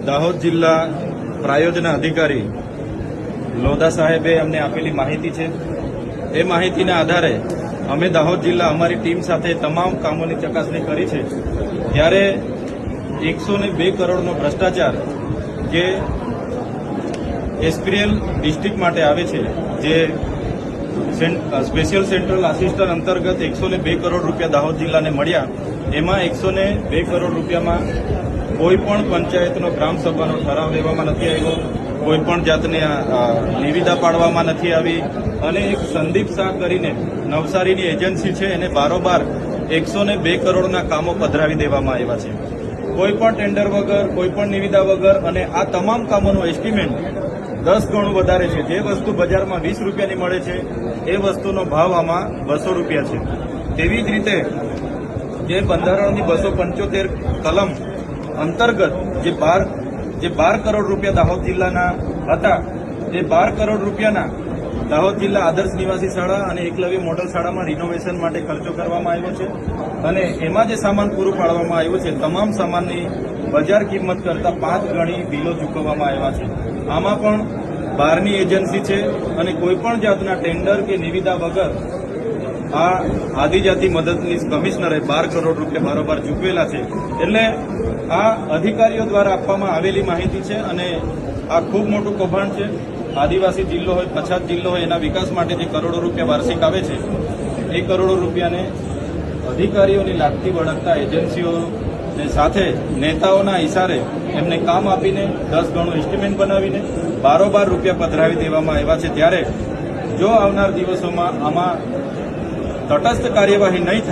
દાહોદ જિલ્લા પ્રાયોજના અધિકારી લોધા સાહેબે અમને આપેલી માહિતી છે. એ માહિતીના આધારે અમે દાહોદ જિલ્લા અમારી ટીમ સાથે તમામ કામોની ચકાસણી કરી છે. ત્યારે 102 કરોડનો ભ્રષ્ટાચાર જે એસપીએલ ડિસ્ટ્રિક્ટ માટે આવે છે, જે સ્પેશિયલ સેન્ટ્રલ આસિસ્ટન્ટ અંતર્ગત 102 કરોડ રૂપિયા દાહોદ જિલ્લાને મળ્યા. એમાં 102 કરોડ રૂપિયામાં કોઈ પણ પંચાયતનો ગ્રામસભાનો ઠરાવ લેવામાં નથી આવ્યો, કોઈ પણ જાતની નિવિદા પાડવામાં નથી આવી, અને એક સંદીપ શાહ કરીને નવસારીની એજન્સી છે એને બારોબાર 102 કરોડના કામો પધરાવી દેવામાં આવ્યા છે, કોઈ પણ ટેન્ડર વગર, કોઈ પણ નિવિદા વગર. અને આ તમામ કામોનો એસ્ટિમેટ 10 ગણું વધારે છે. જે વસ્તુ બજારમાં 20 રૂપિયાની મળે છે એ વસ્તુનો ભાવ આમાં 200 રૂપિયા છે. તેવી જ રીતે જે બંધારણની 275 કલમ અંતર્ગત જે 12 કરોડ રૂપિયા દાહોદ જિલ્લાના હતા, તે 12 કરોડ રૂપિયાના દાહોદ જિલ્લા આદર્શ નિવાસી શાળા અને એકલવ્ય મોડલ શાળામાં રિનોવેશન માટે ખર્ચો કરવામાં આવ્યો છે. અને એમાં જે સામાન પૂરું પાડવામાં આવ્યું છે, તમામ સામાનની બજાર કિંમત કરતાં 5 ગણી બિલો ચૂકવવામાં આવ્યા છે. આમાં પણ બહારની એજન્સી છે અને કોઈપણ જાતના ટેન્ડર કે નિવિદા વગર આ આદિજાતિ મદદનીશ કમિશનરે 12 કરોડ રૂપિયા બારોબાર ચૂકવેલા છે. એટલે આ અધિકારીઓ દ્વારા આપવામાં આવેલી માહિતી છે અને આ ખૂબ મોટું કૌભાંડ છે. આદિવાસી જિલ્લો હોય, પછાત જિલ્લો હોય, એના વિકાસ માટે જે કરોડો રૂપિયા વાર્ષિક આવે છે, એ કરોડો રૂપિયાને અધિકારીઓની લાગતી વળગતા એજન્સીઓને સાથે નેતાઓના ઇશારે એમને કામ આપીને 10 ગણું એસ્ટિમેટ બનાવીને બારોબાર રૂપિયા પધરાવી દેવામાં આવ્યા છે. ત્યારે જો આવનાર દિવસોમાં આમાં તટસ્થ કાર્યવાહી નહીં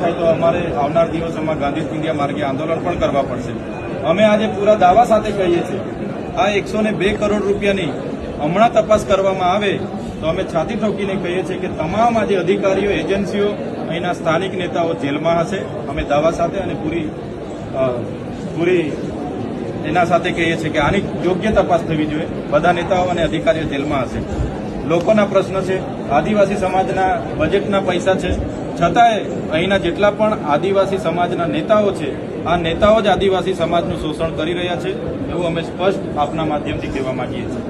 થાય, તો અમારે આવનાર દિવસોમાં ગાંધી ચિંધ્યા માર્ગે આંદોલન પણ કરવા પડશે. અમે આજે પૂરા દાવા સાથે કહીએ છીએ, આ 102 કરોડ રૂપિયાની હમણાં તપાસ કરવામાં આવે તો અમે છાતી ઠોકીને કહીએ છીએ કે તમામ આજે અધિકારીઓ, એજન્સીઓ, અહીંના સ્થાનિક નેતાઓ જેલમાં હશે. અમે દાવા સાથે અને પૂરી એના સાથે કહીએ છીએ કે આની યોગ્ય તપાસ થવી જોઈએ. બધા નેતાઓ અને અધિકારીઓ જેલમાં હશે. લોકોના પ્રશ્ન છે, આદિવાસી સમાજના બજેટના પૈસા છે, છતાંય અહીંના જેટલા પણ આદિવાસી સમાજના નેતાઓ છે, આ નેતાઓ જ આદિવાસી સમાજનું શોષણ કરી રહ્યા છે, એવું અમે સ્પષ્ટ આપના માધ્યમથી કહેવા માંગીએ છીએ.